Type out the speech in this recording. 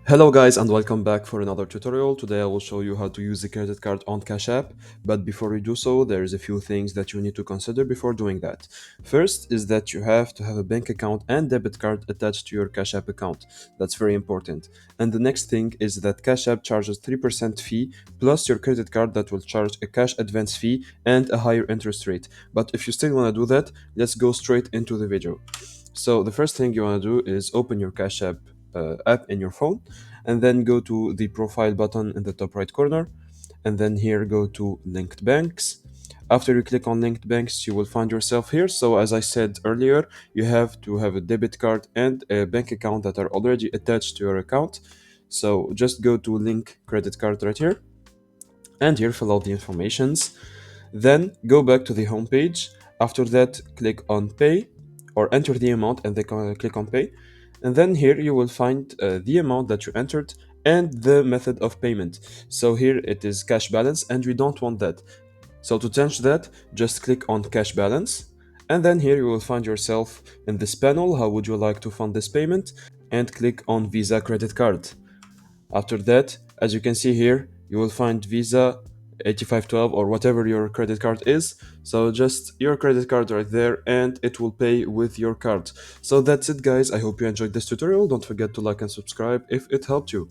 Hello guys and welcome back for another tutorial. Today I will show you how to use the credit card on Cash App, but before you do so, there's a few things that you need to consider before doing that. First is that you have to have a bank account and debit card attached to your Cash App account. That's very important. And the next thing is that Cash App charges 3% fee plus your credit card that will charge a cash advance fee and a higher interest rate. But if you still want to do that, let's go straight into the video. So the first thing you want to do is open your Cash app in your phone, and then go to the profile button in the top right corner, and then here go to linked banks. After you click on linked banks, you will find yourself here. So as I said earlier, you have to have a debit card and a bank account that are already attached to your account. So just go to link credit card right here, and here fill out the informations. Then go back to the home page. After that, click on pay or enter the amount and then click on pay. And then here you will find the amount that you entered and the method of payment. So here it is cash balance and we don't want that. So to change that, just click on cash balance. And then here you will find yourself in this panel, how would you like to fund this payment? And click on Visa credit card. After that, as you can see here, you will find Visa 8512 or whatever your credit card is. So just your credit card right there and it will pay with your card. So that's it guys. I hope you enjoyed this tutorial. Don't forget to like and subscribe if it helped you.